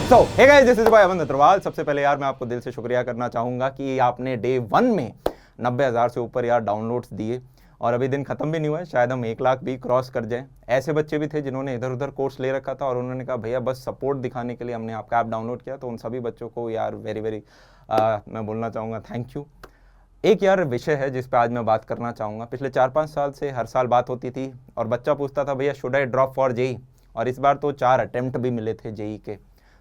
Hey guys, this is भाई अमन अग्रवाल। सबसे पहले यार मैं आपको दिल से शुक्रिया करना चाहूँगा कि आपने डे 1 में 90,000 से ऊपर यार डाउनलोड्स दिए और अभी दिन खत्म भी नहीं हुआ है, शायद हम 1 लाख भी क्रॉस कर जाएं। ऐसे बच्चे भी थे जिन्होंने इधर उधर कोर्स ले रखा था और उन्होंने कहा भैया बस सपोर्ट दिखाने के लिए हमने आपका ऐप डाउनलोड किया, तो उन सभी बच्चों को यार वेरी मैं बोलना चाहूँगा थैंक यू। एक यार विषय है जिस पे आज मैं बात करना चाहूँगा। पिछले 4-5 साल से हर साल बात होती थी और बच्चा पूछता था भैया should I drop for JEE, और इस बार तो 4 अटेम्प्ट भी मिले थे जेई के।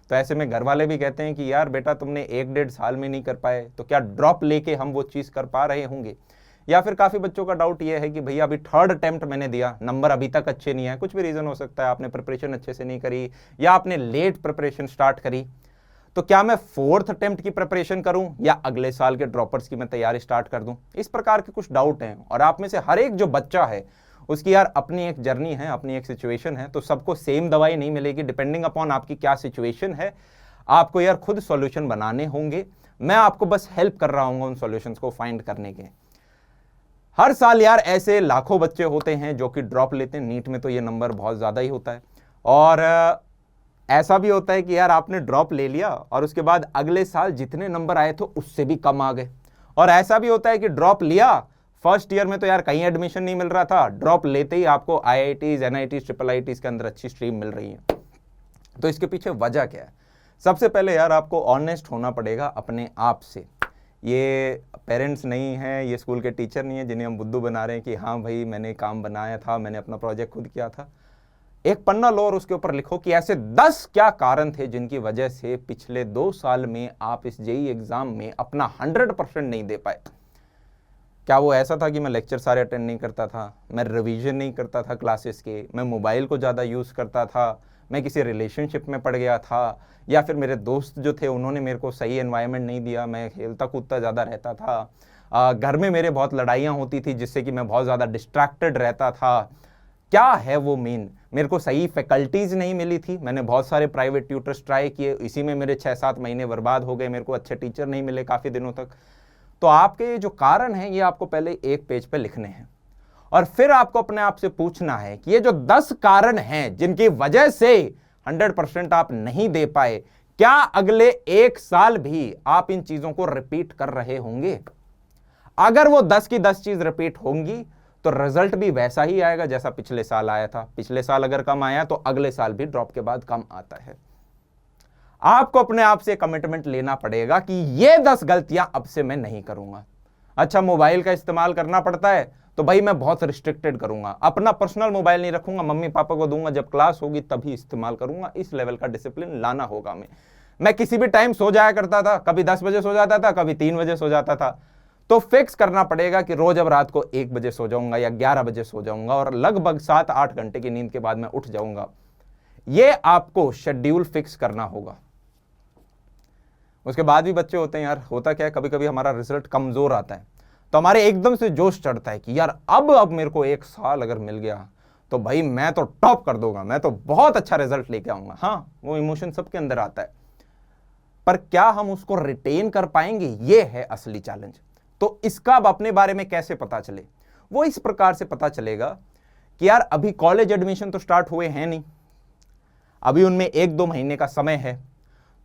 तो ऐसे में घर वाले भी कहते हैं कि यार बेटा तुमने 1-1.5 साल में नहीं कर पाए तो क्या ड्रॉप लेके हम वो चीज़ कर पा रहे होंगे। या फिर काफ़ी बच्चों का डाउट ये है कि भैया अभी 3rd अटेम्प्ट मैंने दिया, नंबर अभी तक अच्छे नहीं है, कुछ भी रीज़न हो सकता है, आपने प्रिपरेशन अच्छे से नहीं करी या आपने लेट प्रिपरेशन स्टार्ट करी, तो क्या मैं 4th अटेम्प्ट की प्रिपरेशन करूं या अगले साल के ड्रॉपर्स की मैं तैयारी स्टार्ट कर दूं। इस प्रकार के कुछ डाउट हैं और आप में से हर एक जो बच्चा है उसकी यार अपनी एक जर्नी है, अपनी एक सिचुएशन है, तो सबको सेम दवाई नहीं मिलेगी। डिपेंडिंग अपॉन आपकी क्या सिचुएशन है आपको यार खुद सॉल्यूशन बनाने होंगे। मैं आपको बस हेल्प कर रहा हूँ उन सॉल्यूशंस को फाइंड करने के। हर साल यार ऐसे लाखों बच्चे होते हैं जो कि ड्रॉप लेते हैं। नीट में तो ये नंबर बहुत ज़्यादा ही होता है और ऐसा भी होता है कि यार आपने ड्रॉप ले लिया और उसके बाद अगले साल जितने नंबर आए थे उससे भी कम आ गए। और ऐसा भी होता है कि ड्रॉप लिया, फर्स्ट ईयर में तो यार कहीं एडमिशन नहीं मिल रहा था, ड्रॉप लेते ही आपको IITs, NITs, IIITs के अंदर अच्छी स्ट्रीम मिल रही है। तो इसके पीछे वजह क्या है? सबसे पहले यार आपको ऑनेस्ट होना पड़ेगा अपने आप से। ये पेरेंट्स नहीं हैं, ये स्कूल के टीचर नहीं है जिन्हें हम बुद्धू बना रहे हैं कि हाँ भाई मैंने काम बनाया था, मैंने अपना प्रोजेक्ट खुद किया था। एक पन्ना लो और उसके ऊपर लिखो कि ऐसे 10 क्या कारण थे जिनकी वजह से पिछले 2 साल में आप इस जेई एग्जाम में अपना 100% नहीं दे पाए। क्या वो ऐसा था कि मैं लेक्चर सारे अटेंड नहीं करता था, मैं रिवीजन नहीं करता था क्लासेस के, मैं मोबाइल को ज़्यादा यूज़ करता था, मैं किसी रिलेशनशिप में पड़ गया था, या फिर मेरे दोस्त जो थे उन्होंने मेरे को सही एनवायरनमेंट नहीं दिया, मैं खेलता कूदता ज़्यादा रहता था, घर में मेरे बहुत लड़ाइयाँ होती थी जिससे कि मैं बहुत ज़्यादा डिस्ट्रैक्टेड रहता था। क्या है वो मेन? मेरे को सही फैकल्टीज़ नहीं मिली थी, मैंने बहुत सारे प्राइवेट ट्यूटर्स ट्राई किए, इसी में मेरे 6-7 महीने बर्बाद हो गए, मेरे को अच्छे टीचर नहीं मिले काफ़ी दिनों तक। तो आपके जो कारण हैं ये आपको पहले एक पेज पे लिखने हैं और फिर आपको अपने आप से पूछना है कि ये जो 10 कारण हैं जिनकी वजह से 100% आप नहीं दे पाए, क्या अगले 1 साल भी आप इन चीज़ों को रिपीट कर रहे होंगे? अगर वो 10 की 10 चीज़ रिपीट होंगी तो रिजल्ट भी वैसा ही आएगा जैसा पिछले साल आया था। पिछले साल अगर कम आया तो अगले साल भी ड्रॉप के बाद कम आता है। आपको अपने आप से कमिटमेंट लेना पड़ेगा कि ये 10 गलतियां अब से मैं नहीं करूंगा। अच्छा, मोबाइल का इस्तेमाल करना पड़ता है तो भाई मैं बहुत रिस्ट्रिक्टेड करूंगा, अपना पर्सनल मोबाइल नहीं रखूंगा, मम्मी पापा को दूंगा, जब क्लास होगी तभी इस्तेमाल करूंगा। इस लेवल का डिसिप्लिन लाना होगा। मैं किसी भी टाइम सो जाया करता था, कभी 10 बजे सो जाता था, कभी 3 बजे सो जाता था। तो फिक्स करना पड़ेगा कि रोज अब रात को 1 बजे सो जाऊंगा या 11 बजे सो जाऊंगा और लगभग 7-8 घंटे की नींद के बाद मैं उठ जाऊंगा। ये आपको शेड्यूल फिक्स करना होगा। उसके बाद भी बच्चे होते हैं यार, होता क्या है कभी कभी हमारा रिजल्ट कमजोर आता है तो हमारे एकदम से जोश चढ़ता है कि यार अब मेरे को 1 साल अगर मिल गया तो भाई मैं तो टॉप कर दूंगा, मैं तो बहुत अच्छा रिजल्ट लेके आऊंगा। हाँ, वो इमोशन सबके अंदर आता है, पर क्या हम उसको रिटेन कर पाएंगे? ये है असली चैलेंज। तो इसका अब अपने बारे में कैसे पता चले? वो इस प्रकार से पता चलेगा कि यार अभी कॉलेज एडमिशन तो स्टार्ट हुए हैं नहीं, अभी उनमें 1-2 महीने का समय है।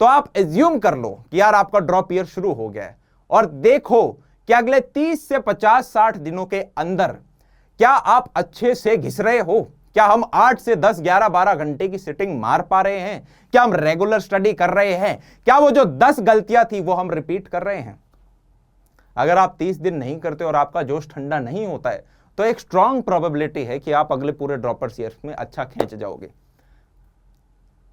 तो आप एज्यूम कर लो कि यार आपका ड्रॉप ईयर शुरू हो गया है और देखो कि अगले 30 से 50-60 दिनों के अंदर क्या आप अच्छे से घिस रहे हो? क्या हम 8 से 10, 11, 12 घंटे की सिटिंग मार पा रहे हैं? क्या हम रेगुलर स्टडी कर रहे हैं? क्या वो जो 10 गलतियां थी वो हम रिपीट कर रहे हैं? अगर आप 30 दिन नहीं करते और आपका जोश ठंडा नहीं होता है तो एक स्ट्रांग प्रोबेबिलिटी है कि आप अगले पूरे ड्रॉपर्स ईयर में अच्छा खींच जाओगे।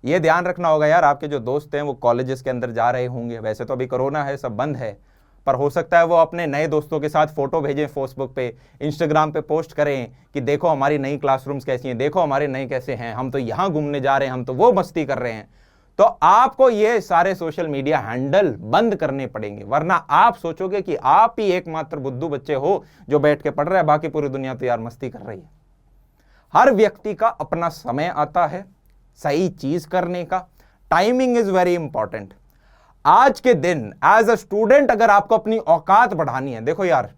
ये ध्यान रखना होगा यार, आपके जो दोस्त हैं वो कॉलेजेस के अंदर जा रहे होंगे, वैसे तो अभी कोरोना है, सब बंद है, पर हो सकता है वो अपने नए दोस्तों के साथ फोटो भेजें, फेसबुक पे, इंस्टाग्राम पे पोस्ट करें कि देखो हमारी नई क्लासरूम्स कैसी हैं, देखो हमारे नए कैसे हैं, हम तो यहाँ घूमने जा रहे हैं, हम तो वो मस्ती कर रहे हैं। तो आपको ये सारे सोशल मीडिया हैंडल बंद करने पड़ेंगे, वरना आप सोचोगे कि आप ही एकमात्र बुद्धू बच्चे हो जो बैठ के पढ़ रहे हैं, बाकी पूरी दुनिया तो यार मस्ती कर रही है। हर व्यक्ति का अपना समय आता है सही चीज करने का। Timing is very important. आज के दिन एज अ स्टूडेंट अगर आपको अपनी औकात बढ़ानी है, देखो यार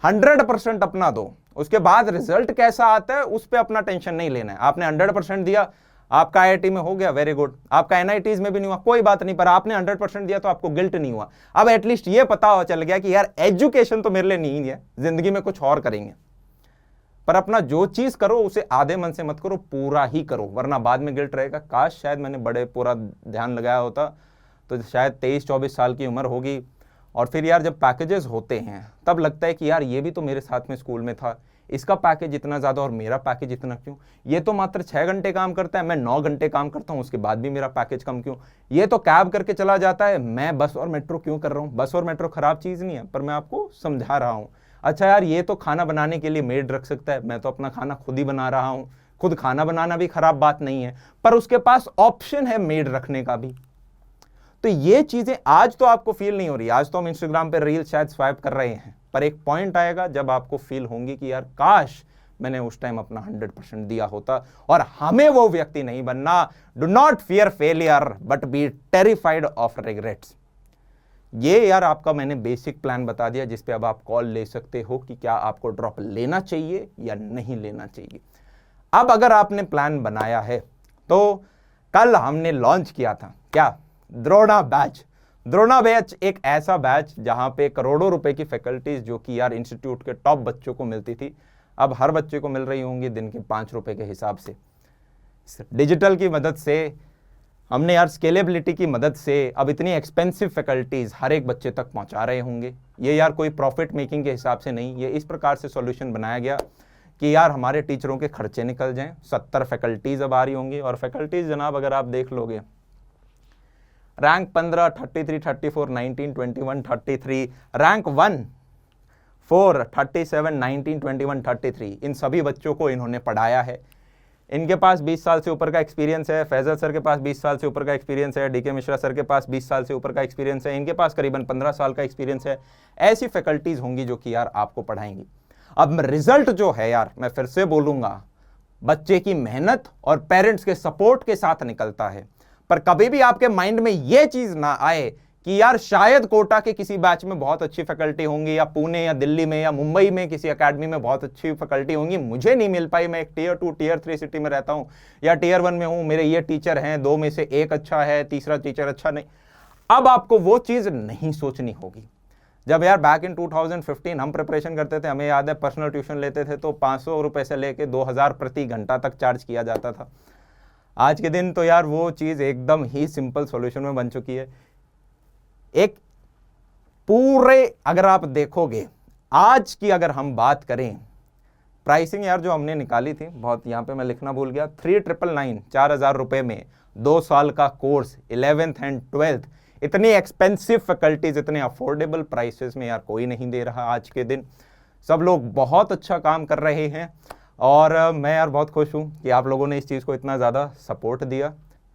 100% अपना दो, उसके बाद रिजल्ट कैसा आता है उस पर अपना टेंशन नहीं लेना है। आपने 100% दिया, आपका आईआईटी में हो गया, वेरी गुड, आपका एनआईटीज में भी नहीं हुआ, कोई बात नहीं, पर आपने 100% दिया तो आपको गिल्ट नहीं हुआ। अब एटलीस्ट ये पता चल गया कि यार एजुकेशन तो मेरे लिए नहीं है, जिंदगी में कुछ और करेंगे। पर अपना जो चीज करो उसे आधे मन से मत करो, पूरा ही करो, वरना बाद में गिल्ट रहेगा। काश शायद मैंने बड़े पूरा ध्यान लगाया होता, तो शायद 23-24 साल की उम्र होगी। और फिर यार जब पैकेजेस होते हैं तब लगता है कि यार ये भी तो मेरे साथ में स्कूल में था, इसका पैकेज इतना ज़्यादा और मेरा पैकेज इतना क्यों, ये तो मात्र 6 घंटे काम करता है, मैं 9 घंटे काम करता हूँ, उसके बाद भी मेरा पैकेज कम क्यों, ये तो कैब करके चला जाता है, मैं बस और मेट्रो क्यों कर रहा हूँ। बस और मेट्रो खराब चीज़ नहीं है, पर मैं आपको समझा रहा हूँ। अच्छा यार ये तो खाना बनाने के लिए मेड रख सकता है, मैं तो अपना खाना खुद ही बना रहा हूँ। खुद खाना बनाना भी खराब बात नहीं है, पर उसके पास ऑप्शन है मेड रखने का भी। तो ये चीजें आज तो आपको फील नहीं हो रही, आज तो हम इंस्टाग्राम पे रील शायद स्वाइप कर रहे हैं, पर एक पॉइंट आएगा जब आपको फील होंगी कि यार काश मैंने उस टाइम अपना 100% दिया होता। और हमें वो व्यक्ति नहीं बनना। Do not fear failure but be terrified of regrets. ये यार आपका मैंने बेसिक प्लान बता दिया, जिसपे अब आप कॉल ले सकते हो कि क्या आपको ड्रॉप लेना चाहिए या नहीं लेना चाहिए। अब अगर आपने प्लान बनाया है तो कल हमने लॉन्च किया था क्या, द्रोणा बैच। द्रोणा बैच एक ऐसा बैच जहां पे करोड़ों रुपए की फैकल्टीज जो कि यार इंस्टीट्यूट के टॉप बच्चों को मिलती थी, अब हर बच्चे को मिल रही होंगी दिन के 5 रुपए के हिसाब से। डिजिटल की मदद से हमने यार, स्केलेबिलिटी की मदद से अब इतनी एक्सपेंसिव फैकल्टीज हर एक बच्चे तक पहुंचा रहे होंगे। ये यार कोई प्रॉफिट मेकिंग के हिसाब से नहीं, ये इस प्रकार से सॉल्यूशन बनाया गया कि यार हमारे टीचरों के खर्चे निकल जाएं। 70 फैकल्टीज अब आ रही होंगी, और फैकल्टीज जनाब अगर आप देख लोगे, रैंक 15, 33, 34, 19, 21, 33, रैंक 1, 4, 37, 19, 21, 33, इन सभी बच्चों को इन्होंने पढ़ाया है। इनके पास 20 साल से ऊपर का एक्सपीरियंस है, फैजल सर के पास 20 साल से ऊपर का एक्सपीरियंस है, डीके मिश्रा सर के पास 20 साल से ऊपर का एक्सपीरियंस है, इनके पास करीबन 15 साल का एक्सपीरियंस है। ऐसी फैकल्टीज होंगी जो कि यार आपको पढ़ाएंगी। अब रिजल्ट जो है यार, मैं फिर से बोलूंगा, बच्चे की मेहनत और पेरेंट्स के सपोर्ट के साथ निकलता है। पर कभी भी आपके माइंड में यह चीज ना आए कि यार शायद कोटा के किसी बैच में बहुत अच्छी फैकल्टी होंगी, या पुणे या दिल्ली में या मुंबई में किसी एकेडमी में बहुत अच्छी फैकल्टी होंगी, मुझे नहीं मिल पाई, मैं एक टियर 2 टियर 3 सिटी में रहता हूं या टियर 1 में हूं, मेरे ये टीचर हैं, 2 में से 1 अच्छा है, तीसरा टीचर अच्छा नहीं। अब आपको वो चीज नहीं सोचनी होगी। जब यार बैक इन 2015 हम प्रिपरेशन करते थे, हमें याद है पर्सनल ट्यूशन लेते थे तो 500 रुपए से लेके 2000 प्रति घंटा तक चार्ज किया जाता था। आज के दिन तो यार वो चीज एकदम ही सिंपल सॉल्यूशन में बन चुकी है। एक पूरे, अगर आप देखोगे आज की अगर हम बात करें, प्राइसिंग यार जो हमने निकाली थी, बहुत यहाँ पे मैं लिखना भूल गया, 3999, 4000 रुपए में 2 साल का कोर्स, 11th एंड 12th, इतनी एक्सपेंसिव फैकल्टीज इतने अफोर्डेबल प्राइसेस में यार कोई नहीं दे रहा। आज के दिन सब लोग बहुत अच्छा काम कर रहे हैं, और मैं यार बहुत खुश हूं कि आप लोगों ने इस चीज़ को इतना ज़्यादा सपोर्ट दिया।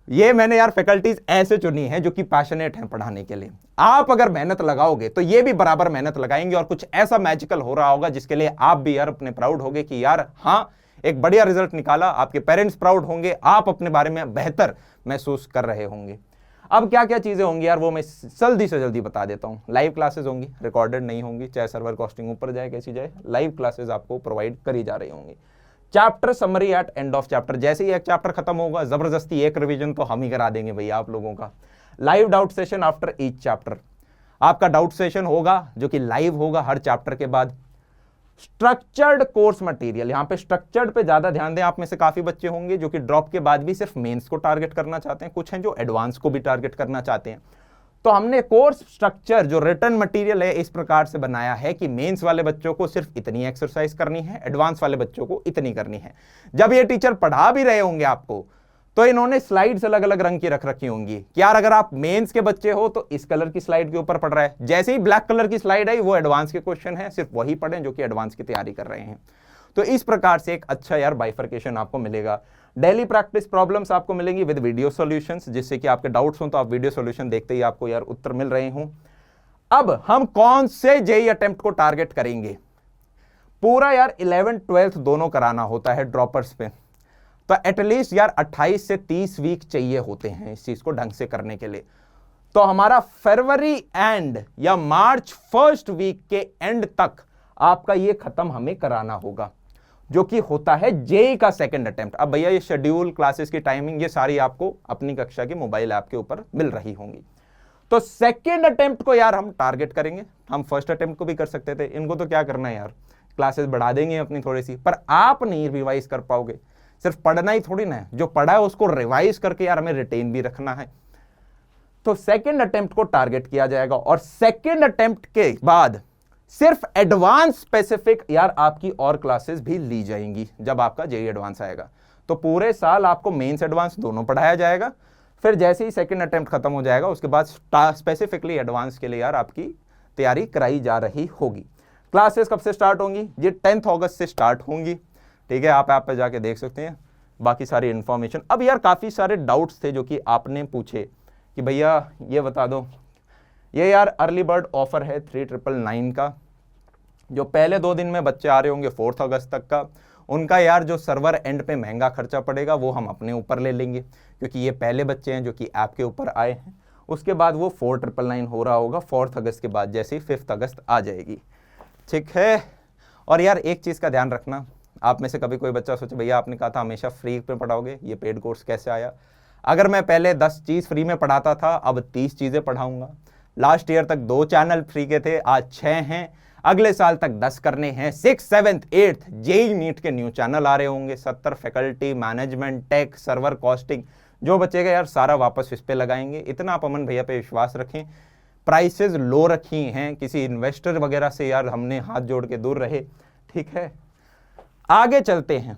ये मैंने यार फैकल्टीज ऐसे चुनी है जो कि पैशनेट हैं पढ़ाने के लिए। आप अगर मेहनत लगाओगे तो ये भी बराबर मेहनत लगाएंगे, और कुछ ऐसा मैजिकल हो रहा होगा जिसके लिए आप भी यार अपने प्राउड होगे कि यार हाँ एक बढ़िया रिजल्ट निकाला। आपके पेरेंट्स प्राउड होंगे, आप अपने बारे में बेहतर महसूस कर रहे होंगे। अब क्या क्या चीज़ें होंगी यार वो मैं जल्दी से जल्दी बता देता हूँ। लाइव क्लासेस होंगी, रिकॉर्डेड नहीं होंगी, चाहे सर्वर कॉस्टिंग ऊपर जाए कैसी जाए, लाइव क्लासेस आपको प्रोवाइड करी जा रही होंगी। Chapter summary at end of chapter, जैसे ही एक चैप्टर खत्म होगा जबरदस्ती एक रिवीजन तो हम ही करा देंगे भैया आप लोगों का। Live doubt session after each chapter, आपका डाउट सेशन होगा जो कि लाइव होगा हर चैप्टर के बाद। स्ट्रक्चर्ड कोर्स मटेरियल, यहां पे स्ट्रक्चर्ड पे ज्यादा ध्यान दें। आप में से काफी बच्चे होंगे जो कि ड्रॉप के बाद भी सिर्फ मेंस को टारगेट करना चाहते हैं, कुछ हैं जो एडवांस को भी टारगेट करना चाहते हैं। तो हमने कोर्स स्ट्रक्चर जो रिटर्न मटेरियल है इस प्रकार से बनाया है कि मेंस वाले बच्चों को सिर्फ इतनी एक्सरसाइज करनी है, एडवांस वाले बच्चों को इतनी करनी है। जब ये टीचर पढ़ा भी रहे होंगे आपको तो इन्होंने स्लाइड्स अलग अलग रंग की रख रखी होंगी कि यार अगर आप मेंस के बच्चे हो तो इस कलर की स्लाइड के ऊपर पढ़ रहा है, जैसे ही ब्लैक कलर की स्लाइड आई वो एडवांस के क्वेश्चन है, सिर्फ वही पढ़ें जो कि एडवांस की तैयारी कर रहे हैं। तो इस प्रकार से एक अच्छा यार बाइफर्केशन आपको मिलेगा। डेली प्रैक्टिस प्रॉब्लम्स आपको मिलेंगी विद वीडियो सॉल्यूशंस, जिससे कि आपके डाउट्स हो तो आप वीडियो सॉल्यूशन देखते ही आपको यार उत्तर मिल रहे हों। अब हम कौन से जेईई अटेम्प्ट को टारगेट करेंगे? पूरा यार 11th 12th दोनों कराना होता है ड्रॉपर्स पे, तो एटलीस्ट यार 28 से 30 वीक चाहिए होते हैं इस चीज को ढंग से करने के लिए। तो हमारा फरवरी एंड या मार्च 1st वीक के एंड तक आपका ये खत्म हमें कराना होगा। जो कि होता है जेई का सेकंड अटेम्प्ट। अब भैया ये शेड्यूल, क्लासेस की टाइमिंग, ये सारी आपको अपनी कक्षा की मोबाइल ऐप के ऊपर मिल रही होंगी। तो सेकंड अटेम्प्ट को यार हम टारगेट करेंगे। हम फर्स्ट अटेम्प्ट को भी कर सकते थे, इनको तो क्या करना है यार, क्लासेस बढ़ा देंगे अपनी थोड़ी सी, पर आप नहीं रिवाइज कर पाओगे। सिर्फ पढ़ना ही थोड़ी ना है, जो पढ़ा है उसको रिवाइज करके यार हमें रिटेन भी रखना है। तो सेकंड अटेम्प्ट को टारगेट किया जाएगा और सेकंड अटेम्प्ट के बाद सिर्फ एडवांस स्पेसिफिक यार आपकी और क्लासेस भी ली जाएंगी। जब आपका जेई एडवांस आएगा तो पूरे साल आपको मेंस एडवांस दोनों पढ़ाया जाएगा। फिर जैसे ही सेकंड अटेम्प्ट खत्म हो जाएगा उसके बाद स्पेसिफिकली एडवांस के लिए यार आपकी तैयारी कराई जा रही होगी। क्लासेस कब से स्टार्ट होंगी? ये 10 अगस्त से स्टार्ट होंगी। ठीक है, आप ऐप पे जाके देख सकते हैं बाकी सारी इंफॉर्मेशन। अब यार काफी सारे डाउट्स थे जो कि आपने पूछे कि भैया ये बता दो, ये यार अर्ली बर्ड ऑफर है 3999 का। जो पहले 2 दिन में बच्चे आ रहे होंगे 4 अगस्त तक का, उनका यार जो सर्वर एंड पे महंगा खर्चा पड़ेगा वो हम अपने ऊपर ले लेंगे, क्योंकि ये पहले बच्चे हैं जो कि ऐप के ऊपर आए हैं। उसके बाद वो 4999 हो रहा होगा 4 अगस्त के बाद, जैसे ही 5 अगस्त आ जाएगी। ठीक है। और यार एक चीज़ का ध्यान रखना, आप में से कभी कोई बच्चा सोचे भैया आपने कहा था हमेशा फ्री में पढ़ाओगे, ये पेड कोर्स कैसे आया? अगर मैं पहले 10 चीज़ फ्री में पढ़ाता था, अब 30 चीज़ें पढ़ाऊंगा। लास्ट ईयर तक 2 चैनल फ्री के थे, आज 6 हैं। अगले साल तक 10 करने हैं। 6th 7th 8th JEE NEET के न्यू चैनल आ रहे होंगे। 70 faculty, management, tech, server, costing, जो बचेगा यार सारा वापस इस पे लगाएंगे। इतना आप अमन भैया पे विश्वास रखें। प्राइसेस लो रखी हैं, किसी इन्वेस्टर वगैरह से यार हमने हाथ जोड़ के दूर रहे। ठीक है, आगे चलते हैं।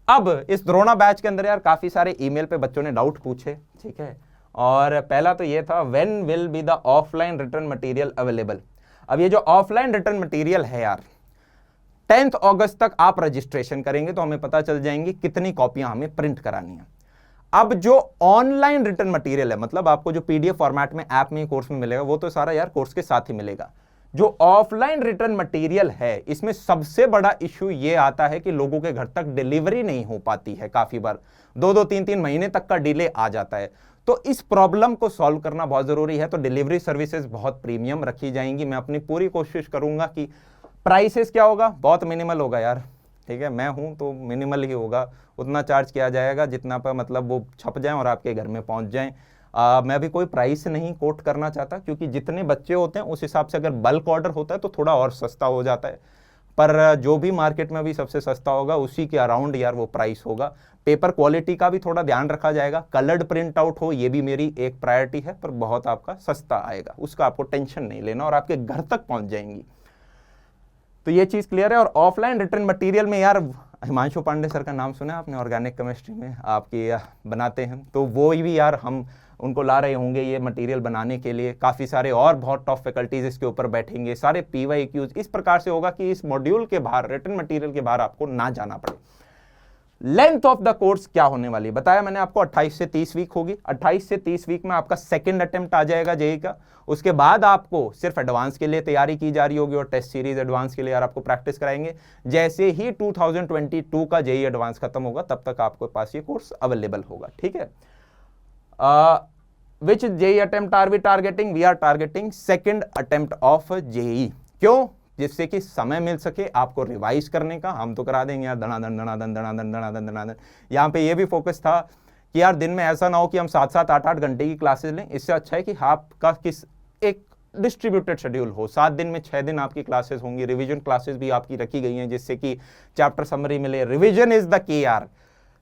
अब इस द्रोणा बैच के अंदर यार काफी सारे ईमेल पे बच्चों ने डाउट पूछे। ठीक है, और पहला तो ये था, when will be the offline return material available? अब ये जो ऑफलाइन रिटर्न मटेरियल है यार, 10 अगस्त तक आप रजिस्ट्रेशन करेंगे तो हमें पता चल जाएंगी कितनी कॉपियां हमें प्रिंट करानी है। अब जो ऑनलाइन रिटर्न मटेरियल है, मतलब आपको जो पीडीएफ फॉर्मेट में ऐप में कोर्स में मिलेगा, वो तो सारा यार कोर्स के साथ ही मिलेगा। जो ऑफलाइन रिटर्न मटेरियल है, इसमें सबसे बड़ा इश्यू ये आता है कि लोगों के घर तक डिलीवरी नहीं हो पाती है। काफी बार 2-2 3-3 महीने तक का डिले आ जाता है। तो इस प्रॉब्लम को सॉल्व करना बहुत जरूरी है। तो डिलीवरी सर्विसेज बहुत प्रीमियम रखी जाएंगी। मैं अपनी पूरी कोशिश करूंगा कि प्राइसेस क्या होगा, बहुत मिनिमल होगा यार। ठीक है, मैं हूं तो मिनिमल ही होगा, उतना चार्ज किया जाएगा जितना पर मतलब वो छप जाए और आपके घर में पहुंच जाएं। मैं अभी कोई प्राइस नहीं कोट करना चाहता, क्योंकि जितने बच्चे होते हैं उस हिसाब से अगर बल्क ऑर्डर होता है तो थोड़ा और सस्ता हो जाता है। पर जो भी मार्केट में अभी सबसे सस्ता होगा उसी के अराउंड यार वो प्राइस होगा। पेपर क्वालिटी का भी थोड़ा ध्यान रखा जाएगा, कलर्ड प्रिंट आउट हो, ये भी मेरी एक प्रायोरिटी है। पर बहुत आपका सस्ता आएगा, उसका आपको टेंशन नहीं लेना और आपके घर तक पहुंच जाएंगी। तो ये चीज क्लियर है। और ऑफलाइन रिटर्न मटेरियल में यार हिमांशु पांडे सर का नाम सुना आपने, ऑर्गेनिक केमिस्ट्री में आपकी बनाते हैं, तो वो भी यार हम उनको ला रहे होंगे ये मटेरियल बनाने के लिए। काफ़ी सारे और बहुत टॉप फैकल्टीज इसके ऊपर बैठेंगे, सारे PYQs इस प्रकार से होगा कि इस मॉड्यूल के बाहर, रिटन मटेरियल के बाहर आपको ना जाना पड़े। लेंथ ऑफ द कोर्स क्या होने वाली बताया मैंने आपको, 28 से 30 वीक होगी। 28 से 30 वीक में आपका सेकंड अटेम्प्ट आ जाएगा जेई का। उसके बाद आपको सिर्फ एडवांस के लिए तैयारी की जा रही होगी और टेस्ट सीरीज एडवांस के लिए यार आपको प्रैक्टिस कराएंगे। जैसे ही 2022 का जेई एडवांस खत्म होगा तब तक आपके पास ये कोर्स अवेलेबल होगा। ठीक है, Which JEE attempt are we targeting? We are targeting second attempt of JEE। क्यों? जिससे कि समय मिल सके आपको रिवाइज करने का। हम तो करा देंगे यार धनाधन धनाधन धनाधन धनाधन धनाधन। यहाँ पे ये भी फोकस था कि यार दिन में ऐसा ना हो कि हम 7-7 8-8 घंटे की क्लासेस लें। इससे अच्छा है कि आपका किस एक डिस्ट्रीब्यूटेड शेड्यूल हो। 7 दिन में 6 दिन आपकी क्लासेस होंगी। रिवीजन क्लासेस भी आपकी रखी गई हैं जिससे कि चैप्टर समरी मिले। रिवीजन इज द की यार,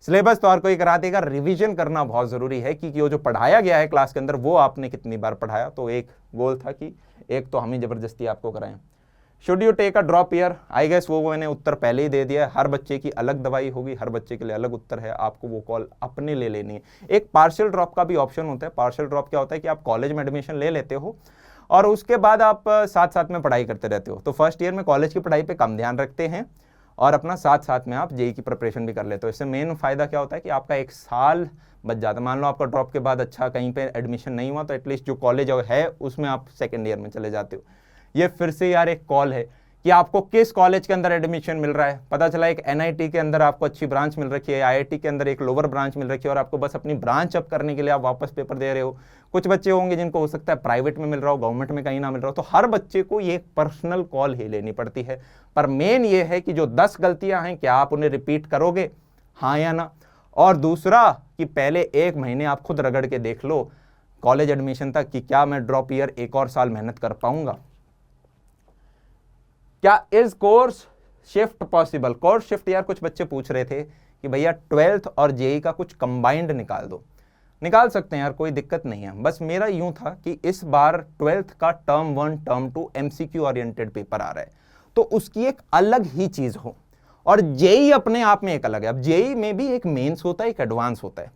सिलेबस तो हर कोई करा देगा, रिवीजन करना बहुत जरूरी है कि वो जो पढ़ाया गया है क्लास के अंदर वो आपने कितनी बार पढ़ाया। तो एक गोल था कि एक तो हम ही जबरदस्ती आपको कराएं। Should you take a drop year? I guess वो मैंने उत्तर पहले ही दे दिया है। हर बच्चे की अलग दवाई होगी, हर बच्चे के लिए अलग उत्तर है, आपको वो कॉल अपने ले लेनी है। एक पार्शियल ड्रॉप का भी ऑप्शन होता है। पार्शियल ड्रॉप क्या होता है कि आप कॉलेज में एडमिशन ले लेते हो और उसके बाद आप साथ साथ में पढ़ाई करते रहते हो। तो फर्स्ट ईयर में कॉलेज की पढ़ाई पर कम ध्यान रखते हैं और अपना साथ साथ में आप जेई की प्रिपरेशन भी कर लेते हो। इससे मेन फायदा क्या होता है कि आपका 1 साल बच जाता है। मान लो आपका ड्रॉप के बाद अच्छा कहीं पे एडमिशन नहीं हुआ तो एटलीस्ट जो कॉलेज है उसमें आप सेकंड ईयर में चले जाते हो। ये फिर से यार एक कॉल है कि आपको किस कॉलेज के अंदर एडमिशन मिल रहा है। पता चला एक एनआईटी के अंदर आपको अच्छी ब्रांच मिल रखी है, आईआईटी के अंदर एक लोअर ब्रांच मिल रखी है और आपको बस अपनी ब्रांच अप करने के लिए आप वापस पेपर दे रहे हो। कुछ बच्चे होंगे जिनको हो सकता है प्राइवेट में मिल रहा हो, गवर्नमेंट में कहीं ना मिल रहा हो, तो हर बच्चे को ये पर्सनल कॉल ही लेनी पड़ती है। पर मेन ये है कि जो 10 गलतियां हैं क्या आप उन्हें रिपीट करोगे, हाँ या ना। और दूसरा कि पहले 1 महीने आप खुद रगड़ के देख लो कॉलेज एडमिशन तक कि क्या मैं ड्रॉप ईयर एक और साल मेहनत कर पाऊंगा। क्या is course shift possible? Course shift यार कुछ बच्चे पूछ रहे थे कि भैया 12th और जेई का कुछ कंबाइंड निकाल दो। निकाल सकते हैं यार, कोई दिक्कत नहीं है। बस मेरा यूं था कि इस बार 12th का term 1 term 2 MCQ oriented paper आ रहा है तो उसकी एक अलग ही चीज हो, और जेई अपने आप में एक अलग है। अब जेई में भी एक मेंस होता है, एक एडवांस होता है,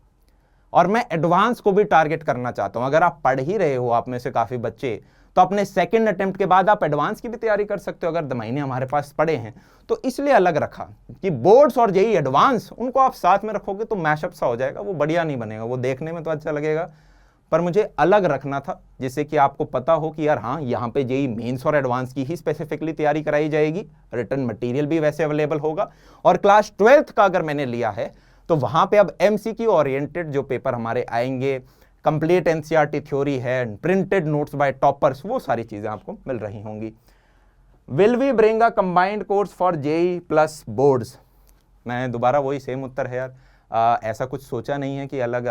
और मैं एडवांस को भी टारगेट करना चाहता हूं। अगर आप पढ़ ही रहे हो, आप में से काफी बच्चे, तो अपने सेकंड अटेम्प्ट के बाद आप एडवांस की भी तैयारी कर सकते हो अगर 2 महीने हमारे पास पड़े हैं। तो इसलिए अलग रखा कि बोर्ड्स और जेई एडवांस उनको आप साथ में रखोगे तो मैशअप सा हो जाएगा, वो बढ़िया नहीं बनेगा, वो देखने में तो अच्छा लगेगा पर मुझे अलग रखना था जिससे कि आपको पता हो कि यार हाँ, यहाँ पे जेई मेंस और एडवांस की ही स्पेसिफिकली तैयारी कराई जाएगी, रिटर्न मटेरियल भी वैसे अवेलेबल होगा। और क्लास 12th का अगर मैंने लिया है तो वहां पे अब एमसीक्यू ओरिएंटेड जो पेपर हमारे आएंगे, कंप्लीट एनसीईआरटी थ्योरी है, प्रिंटेड नोट्स बाय टॉपर्स, वो सारी चीजें आपको मिल रही होंगी। Will we bring a combined course for JEE plus boards? मैं दोबारा वही सेम उत्तर है यार, ऐसा कुछ सोचा नहीं है कि अलग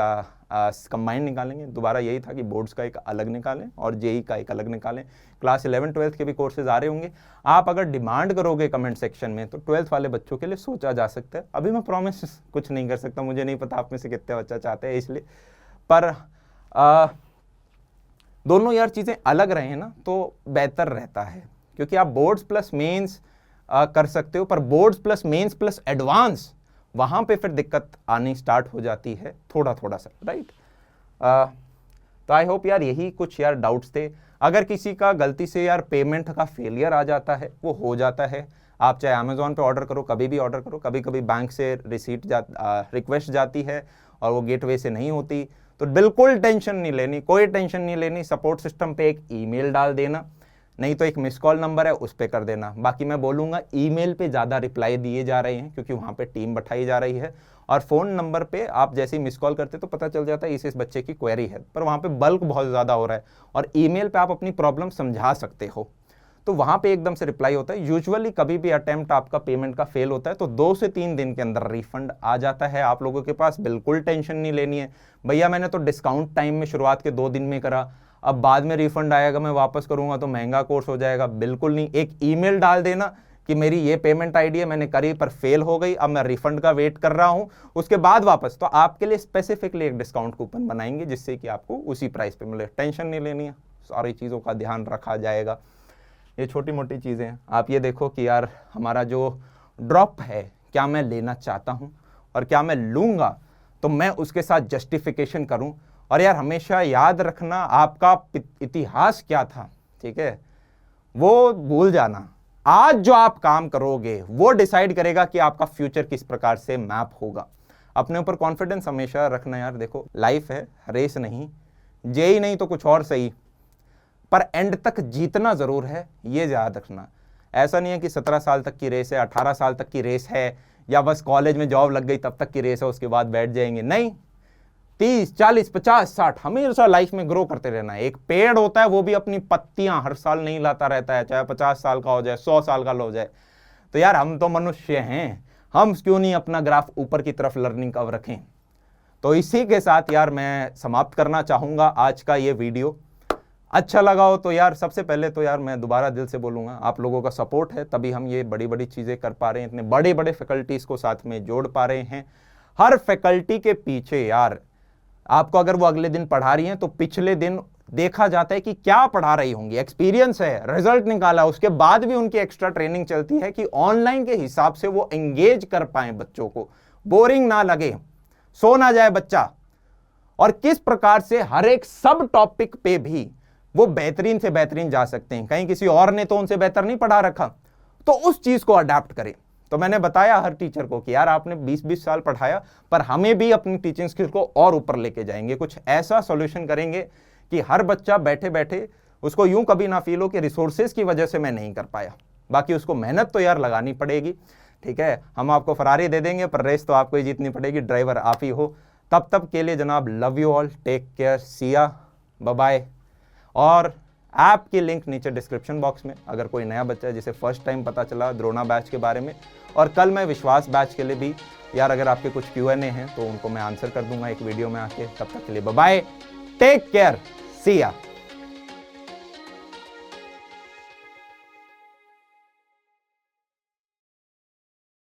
कंबाइंड निकालेंगे। दोबारा यही था कि बोर्ड्स का एक अलग निकालें और जेई का एक अलग निकालें। क्लास 11 12th के भी कोर्सेज आ रहे होंगे, आप अगर डिमांड करोगे कमेंट सेक्शन में तो 12th वाले बच्चों के लिए सोचा जा सकता है। अभी मैं प्रॉमिस कुछ नहीं कर सकता, मुझे नहीं पता आप में से कितने बच्चा चाहते हैं, इसलिए पर दोनों यार चीज़ें अलग रहे ना तो बेहतर रहता है, क्योंकि आप बोर्ड्स प्लस मेंस कर सकते हो, पर boards plus mains plus advance वहां पे फिर दिक्कत आनी स्टार्ट हो जाती है थोड़ा थोड़ा सा, राइट। तो आई होप यार यही कुछ यार डाउट्स थे। अगर किसी का गलती से यार पेमेंट का फेलियर आ जाता है, वो हो जाता है, आप चाहे अमेजोन पे ऑर्डर करो, कभी भी ऑर्डर करो, कभी कभी बैंक से रिक्वेस्ट जाती है और वो गेटवे से नहीं होती, तो बिल्कुल टेंशन नहीं लेनी, कोई टेंशन नहीं लेनी। सपोर्ट सिस्टम पे एक ईमेल डाल देना, नहीं तो एक मिस कॉल नंबर है उस पर कर देना। बाकी मैं बोलूँगा ईमेल पे ज़्यादा रिप्लाई दिए जा रहे हैं क्योंकि वहाँ पे टीम बैठाई जा रही है, और फ़ोन नंबर पे आप जैसे ही मिस कॉल करते तो पता चल जाता है इस बच्चे की क्वेरी है, पर वहाँ पे बल्क बहुत ज़्यादा हो रहा है, और ईमेल पे आप अपनी प्रॉब्लम समझा सकते हो तो वहाँ पे एकदम से रिप्लाई होता है। यूजुअली कभी भी अटेम्प्ट आपका पेमेंट का फेल होता है तो 2 से 3 दिन के अंदर रिफंड आ जाता है आप लोगों के पास, बिल्कुल टेंशन नहीं लेनी है। भैया मैंने तो डिस्काउंट टाइम में शुरुआत के 2 दिन में करा, अब बाद में रिफंड आएगा मैं वापस करूंगा तो महंगा कोर्स हो जाएगा, बिल्कुल नहीं। एक ईमेल डाल देना कि मेरी ये पेमेंट आईडी है, मैंने करी पर फेल हो गई, अब मैं रिफंड का वेट कर रहा हूं, उसके बाद वापस, तो आपके लिए स्पेसिफिकली एक डिस्काउंट कूपन बनाएंगे जिससे कि आपको उसी प्राइस पे मिले। टेंशन नहीं लेनी है, सारी चीज़ों का ध्यान रखा जाएगा। ये छोटी मोटी चीज़ें हैं। आप ये देखो कि यार हमारा जो ड्रॉप है, क्या मैं लेना चाहता हूं और क्या मैं लूंगा, तो मैं उसके साथ जस्टिफिकेशन करूं। और यार हमेशा याद रखना आपका इतिहास क्या था, ठीक है, वो भूल जाना। आज जो आप काम करोगे वो डिसाइड करेगा कि आपका फ्यूचर किस प्रकार से मैप होगा। अपने ऊपर कॉन्फिडेंस हमेशा रखना यार। देखो लाइफ है, रेस नहीं, जेई नहीं तो कुछ और सही, पर एंड तक जीतना जरूर है, ये याद रखना। ऐसा नहीं है कि 17 साल तक की रेस है, 18 साल तक की रेस है, या बस कॉलेज में जॉब लग गई तब तक की रेस है, उसके बाद बैठ जाएंगे। नहीं, 30 40 50 60 हमेशा लाइफ में ग्रो करते रहना है। एक पेड़ होता है वो भी अपनी पत्तियां हर साल नहीं लाता रहता है, चाहे 50 साल का हो जाए, 100 साल का हो जाए। तो यार हम तो मनुष्य हैं, हम क्यों नहीं अपना ग्राफ ऊपर की तरफ लर्निंग कर्व रखें। तो इसी के साथ यार मैं समाप्त करना चाहूंगा आज का ये वीडियो। अच्छा लगा हो तो यार सबसे पहले तो यार मैं दोबारा दिल से बोलूँगा, आप लोगों का सपोर्ट है तभी हम ये बड़ी बड़ी चीज़ें कर पा रहे हैं, इतने बड़े बड़े फैकल्टीज़ को साथ में जोड़ पा रहे हैं। हर फैकल्टी के पीछे यार आपको अगर वो अगले दिन पढ़ा रही हैं तो पिछले दिन देखा जाता है कि क्या पढ़ा रही होंगी, एक्सपीरियंस है, रिजल्ट निकाला, उसके बाद भी उनकी एक्स्ट्रा ट्रेनिंग चलती है कि ऑनलाइन के हिसाब से वो एंगेज कर पाए, बच्चों को बोरिंग ना लगे, सो ना जाए बच्चा, और किस प्रकार से हर एक सब टॉपिक पे भी वो बेहतरीन से बेहतरीन जा सकते हैं। कहीं किसी और ने तो उनसे बेहतर नहीं पढ़ा रखा, तो उस चीज को अडेप्ट करें। तो मैंने बताया हर टीचर को कि यार आपने 20-20 साल पढ़ाया, पर हमें भी अपनी टीचिंग स्किल्स को और ऊपर लेके जाएंगे, कुछ ऐसा सॉल्यूशन करेंगे कि हर बच्चा बैठे बैठे उसको यूं कभी ना फील हो कि रिसोर्सेज की वजह से मैं नहीं कर पाया। बाकी उसको मेहनत तो यार लगानी पड़ेगी, ठीक है। हम आपको फरारी दे देंगे पर रेस तो आपको ही जीतनी पड़ेगी, ड्राइवर आप ही हो। तब के लिए जनाब love you all, take care, see ya, bye bye. और ऐप की लिंक नीचे डिस्क्रिप्शन बॉक्स में, अगर कोई नया बच्चा है जिसे फर्स्ट टाइम पता चला द्रोणा बैच के बारे में, और कल मैं विश्वास बैच के लिए भी यार अगर आपके कुछ Q&A हैं तो उनको मैं आंसर कर दूंगा एक वीडियो में आके। तब तक के लिए बाय बाय, टेक केयर, सी या।